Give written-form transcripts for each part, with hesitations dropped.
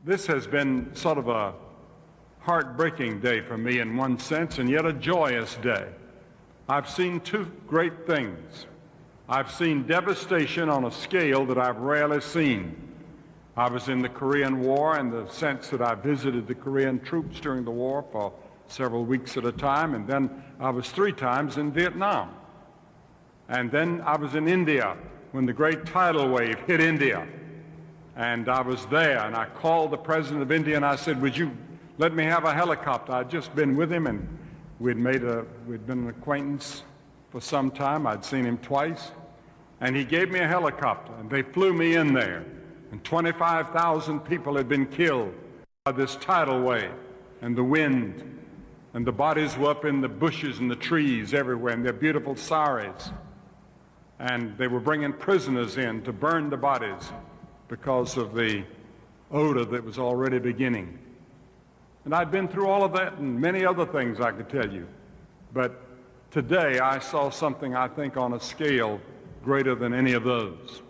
This has been sort of a heartbreaking day for me in one sense, and yet a joyous day. I've seen two great things. I've seen devastation on a scale that I've rarely seen. I was in the Korean War in the sense that I visited the Korean troops during the war for several weeks at a time, and then I was 3 times in Vietnam. And then I was in India when the great tidal wave hit India. And I was there, and I called the president of India, and I said, would you let me have a helicopter? I'd just been with him, and we'd been an acquaintance for some time. I'd seen him twice. And he gave me a helicopter, and they flew me in there. And 25,000 people had been killed by this tidal wave and the wind. And the bodies were up in the bushes and the trees everywhere, in their beautiful saris. And they were bringing prisoners in to burn the bodies because of the odor that was already beginning. And I'd been through all of that and many other things I could tell you. But today I saw something, I think, on a scale greater than any of those.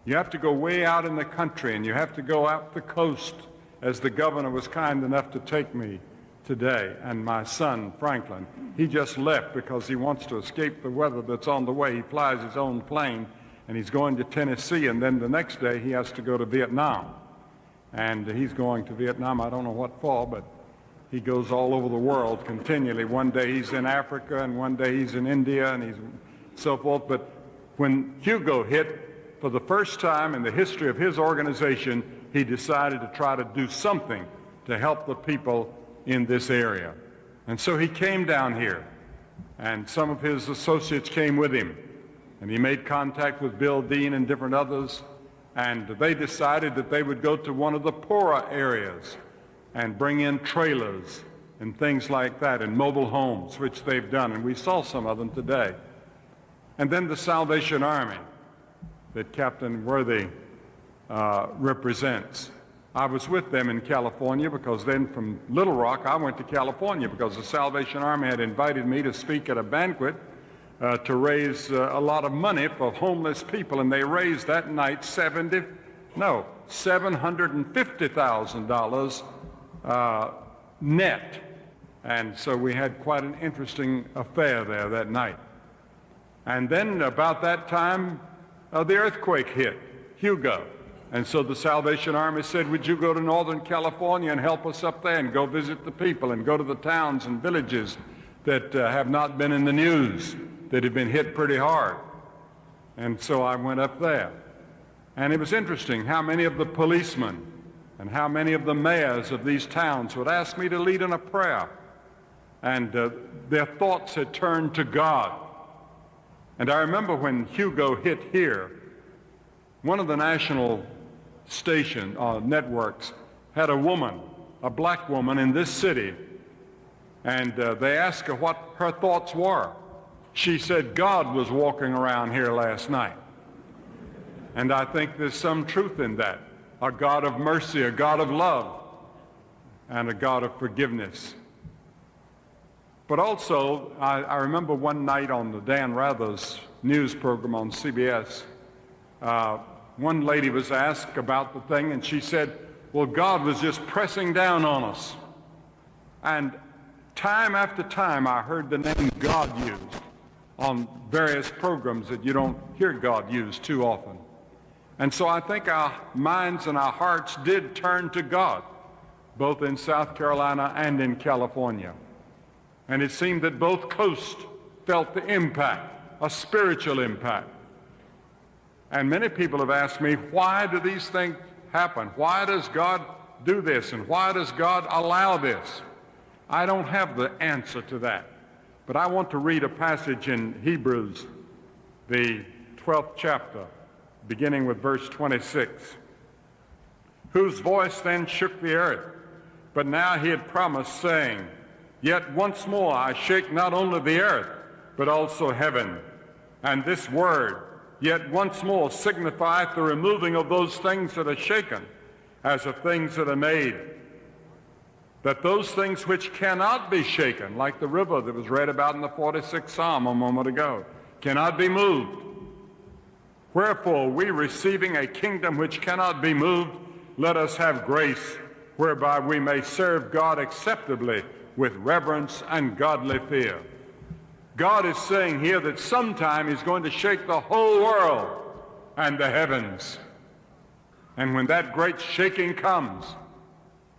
You have to go way out in the country, and you have to go out the coast, as the governor was kind enough to take me today. And my son, Franklin, he just left because he wants to escape the weather that's on the way. He flies his own plane, and he's going to Tennessee, and then the next day he has to go to Vietnam. And he's going to Vietnam, I don't know what for, but he goes all over the world continually. One day he's in Africa, and one day he's in India, and he's so forth. But when Hugo hit, for the first time in the history of his organization, he decided to try to do something to help the people in this area. And so he came down here, and some of his associates came with him, and he made contact with Bill Dean and different others, and they decided that they would go to one of the poorer areas and bring in trailers and things like that, and mobile homes, which they've done, and we saw some of them today. And then the Salvation Army that Captain Worthy represents. I was with them in California, because then from Little Rock I went to California because the Salvation Army had invited me to speak at a banquet to raise a lot of money for homeless people, and they raised that night $750,000 net. And so we had quite an interesting affair there that night. And then about that time, the earthquake hit, Hugo. And so the Salvation Army said, would you go to Northern California and help us up there and go visit the people and go to the towns and villages that have not been in the news, that have been hit pretty hard. And so I went up there. And it was interesting how many of the policemen and how many of the mayors of these towns would ask me to lead in a prayer. And their thoughts had turned to God. And I remember when Hugo hit here, one of the national station networks had a woman, a black woman in this city, and they asked her what her thoughts were. She said God was walking around here last night. And I think there's some truth in that. A God of mercy, a God of love, and a God of forgiveness. But also, I remember one night on the Dan Rather's news program on CBS, one lady was asked about the thing, and she said, well, God was just pressing down on us. And time after time, I heard the name God used on various programs that you don't hear God used too often. And so I think our minds and our hearts did turn to God, both in South Carolina and in California. And it seemed that both coasts felt the impact, a spiritual impact. And many people have asked me, why do these things happen? Why does God do this? And why does God allow this? I don't have the answer to that. But I want to read a passage in Hebrews, the 12th chapter, beginning with verse 26. Whose voice then shook the earth, but now he had promised, saying, yet once more I shake not only the earth, but also heaven. And this word, yet once more, signifieth the removing of those things that are shaken, as of things that are made. That those things which cannot be shaken, like the river that was read about in the 46th Psalm a moment ago, cannot be moved. Wherefore, we receiving a kingdom which cannot be moved, let us have grace whereby we may serve God acceptably with reverence and godly fear. God is saying here that sometime he's going to shake the whole world and the heavens. And when that great shaking comes,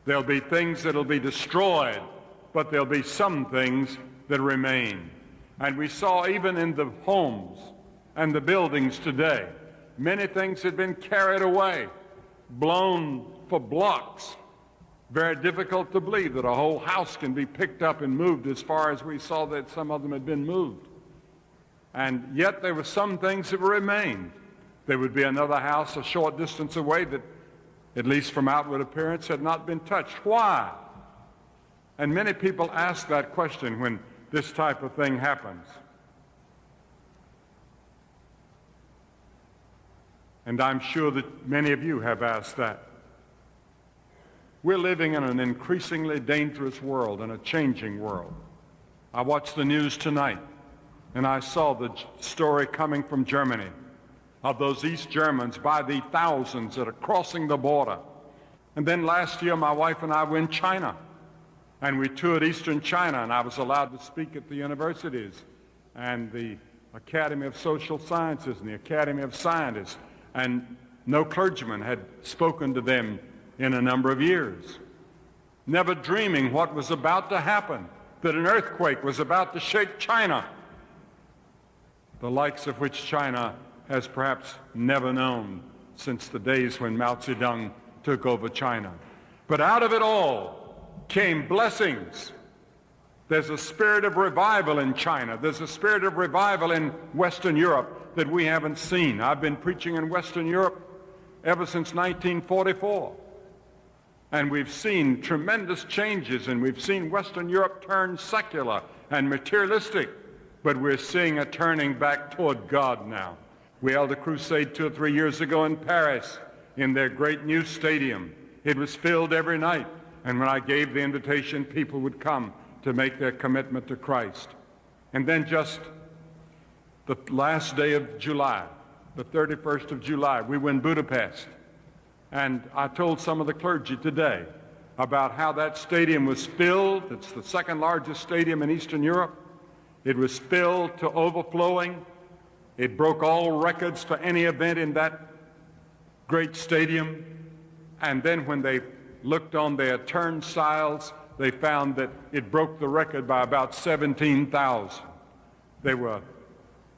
there'll be things that'll be destroyed, but there'll be some things that remain. And we saw even in the homes and the buildings today, many things had been carried away, blown for blocks. Very difficult to believe that a whole house can be picked up and moved as far as we saw that some of them had been moved. And yet there were some things that remained. There would be another house a short distance away that, at least from outward appearance, had not been touched. Why? And many people ask that question when this type of thing happens. And I'm sure that many of you have asked that. We're living in an increasingly dangerous world and a changing world. I watched the news tonight, and I saw the story coming from Germany of those East Germans by the thousands that are crossing the border. And then last year, my wife and I were in China, and we toured Eastern China, and I was allowed to speak at the universities and the Academy of Social Sciences and the Academy of Scientists, and no clergyman had spoken to them in a number of years, never dreaming what was about to happen, that an earthquake was about to shake China, the likes of which China has perhaps never known since the days when Mao Zedong took over China. But out of it all came blessings. There's a spirit of revival in China. There's a spirit of revival in Western Europe that we haven't seen. I've been preaching in Western Europe ever since 1944. And we've seen tremendous changes, and we've seen Western Europe turn secular and materialistic, but we're seeing a turning back toward God now. We held a crusade 2 or 3 years ago in Paris in their great new stadium. It was filled every night, and when I gave the invitation, people would come to make their commitment to Christ. And then just the last day of July, the 31st of July, we were in Budapest. And I told some of the clergy today about how that stadium was filled. It's the second largest stadium in Eastern Europe. It was filled to overflowing. It broke all records for any event in that great stadium. And then when they looked on their turnstiles, they found that it broke the record by about 17,000. There were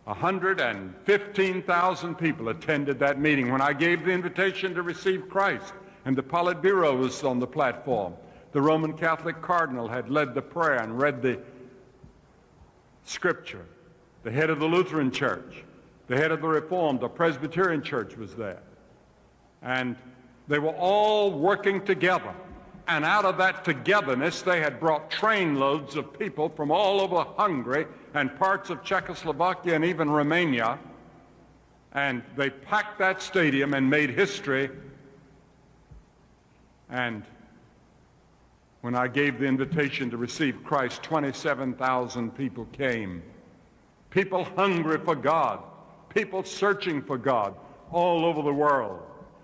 115,000 people attended that meeting when I gave the invitation to receive Christ, and the Politburo was on the platform. The Roman Catholic Cardinal had led the prayer and read the scripture. The head of the Lutheran Church, the head of the Reformed, the Presbyterian Church was there. And they were all working together. And out of that togetherness, they had brought trainloads of people from all over Hungary and parts of Czechoslovakia and even Romania. And they packed that stadium and made history. And when I gave the invitation to receive Christ, 27,000 people came. People hungry for God, people searching for God all over the world.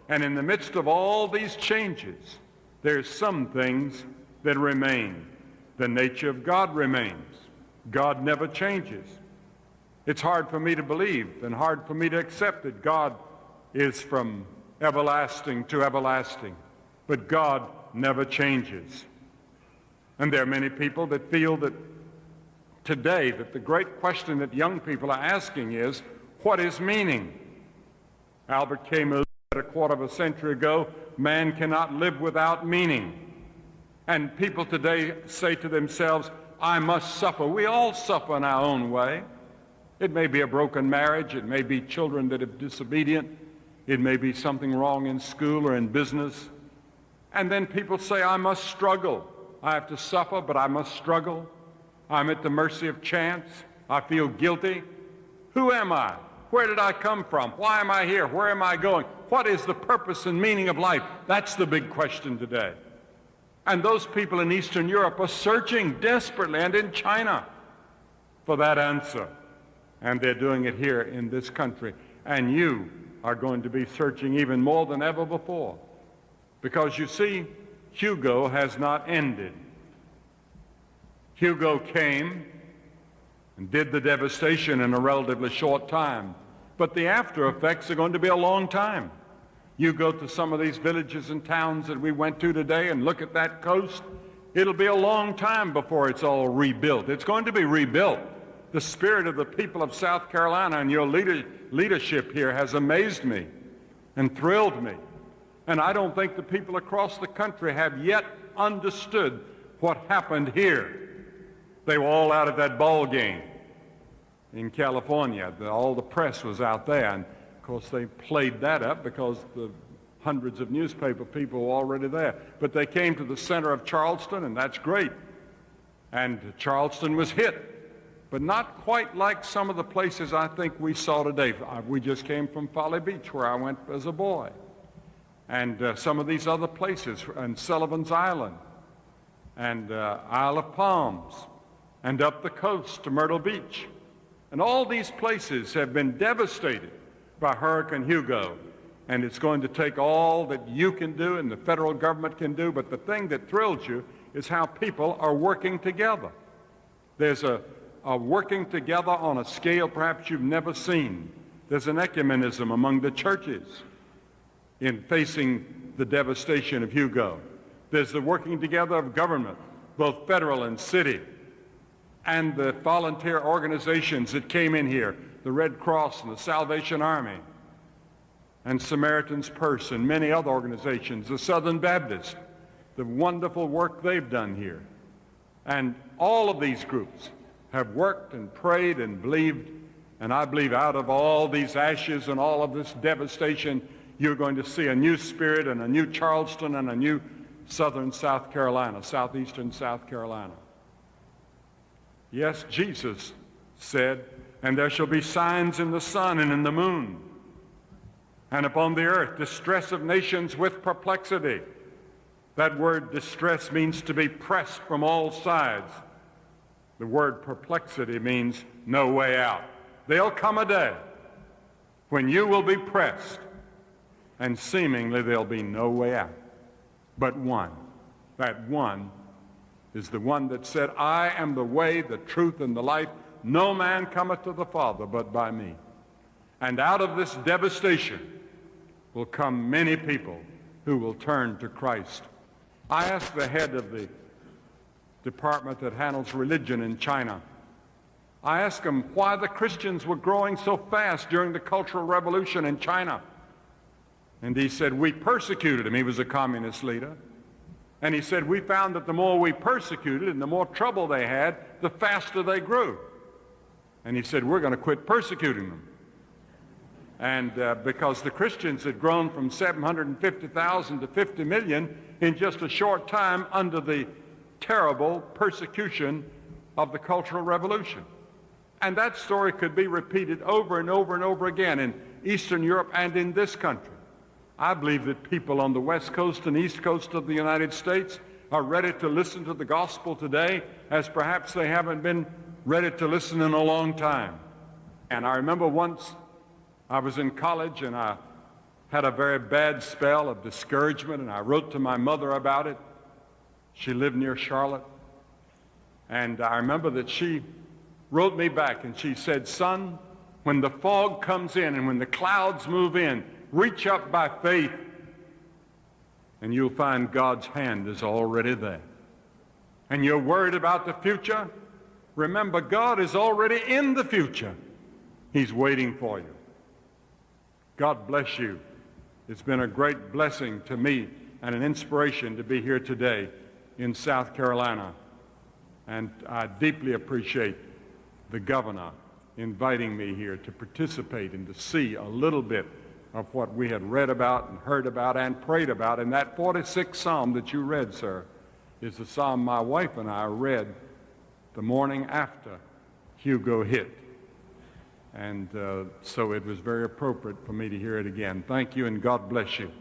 And in the midst of all these changes, there's some things that remain. The nature of God remains. God never changes. It's hard for me to believe and hard for me to accept that God is from everlasting to everlasting. But God never changes. And there are many people that feel that today that the great question that young people are asking is, what is meaning? Albert Camus said a quarter of a century ago, man cannot live without meaning. And people today say to themselves, I must suffer. We all suffer in our own way. It may be a broken marriage. It may be children that are disobedient. It may be something wrong in school or in business. And then people say, I must struggle. I have to suffer, but I must struggle. I'm at the mercy of chance. I feel guilty. Who am I? Where did I come from? Why am I here? Where am I going? What is the purpose and meaning of life? That's the big question today. And those people in Eastern Europe are searching desperately, and in China, for that answer. And they're doing it here in this country. And you are going to be searching even more than ever before Because you see, Hugo has not ended. Hugo came and did the devastation in a relatively short time, but the after effects are going to be a long time. You go to some of these villages and towns that we went to today and look at that coast, it'll be a long time before it's all rebuilt. It's going to be rebuilt. The spirit of the people of South Carolina and your leadership here has amazed me and thrilled me. And I don't think the people across the country have yet understood what happened here. They were all out at that ball game in California. All the press was out there, and of course they played that up because the hundreds of newspaper people were already there. But they came to the center of Charleston, and that's great. And Charleston was hit, but not quite like some of the places I think we saw today. We just came from Folly Beach, where I went as a boy, and some of these other places, and Sullivan's Island, and Isle of Palms, and up the coast to Myrtle Beach. And all these places have been devastated by Hurricane Hugo. And it's going to take all that you can do and the federal government can do. But the thing that thrills you is how people are working together. There's a working together on a scale perhaps you've never seen. There's an ecumenism among the churches in facing the devastation of Hugo. There's the working together of government, both federal and city, and the volunteer organizations that came in here, the Red Cross and the Salvation Army, and Samaritan's Purse and many other organizations, the Southern Baptist, the wonderful work they've done here. And all of these groups have worked and prayed and believed, and I believe out of all these ashes and all of this devastation, you're going to see a new spirit and a new Charleston and a new southern South Carolina, southeastern South Carolina. Yes, Jesus said, and there shall be signs in the sun and in the moon, and upon the earth, distress of nations with perplexity. That word distress means to be pressed from all sides. The word perplexity means no way out. There'll come a day when you will be pressed, and seemingly there'll be no way out. But one, that one is the one that said, I am the way, the truth, and the life. No man cometh to the Father but by me. And out of this devastation will come many people who will turn to Christ. I asked the head of the department that handles religion in China, I asked him why the Christians were growing so fast during the Cultural Revolution in China. And he said, we persecuted him. He was a communist leader. And he said, we found that the more we persecuted and the more trouble they had, the faster they grew. And he said, we're going to quit persecuting them. And because the Christians had grown from 750,000 to 50 million in just a short time under the terrible persecution of the Cultural Revolution. And that story could be repeated over and over and over again in Eastern Europe and in this country. I believe that people on the West Coast and East Coast of the United States are ready to listen to the gospel today as perhaps they haven't been ready to listen in a long time. And I remember once I was in college and I had a very bad spell of discouragement, and I wrote to my mother about it. She lived near Charlotte. And I remember that she wrote me back and she said, son, when the fog comes in and when the clouds move in, reach up by faith and you'll find God's hand is already there. And you're worried about the future? Remember, God is already in the future. He's waiting for you. God bless you. It's been a great blessing to me and an inspiration to be here today in South Carolina. And I deeply appreciate the governor inviting me here to participate and to see a little bit of what we had read about and heard about and prayed about. And that 46th Psalm that you read, sir, is the psalm my wife and I read the morning after Hugo hit. And so it was very appropriate for me to hear it again. Thank you, and God bless you.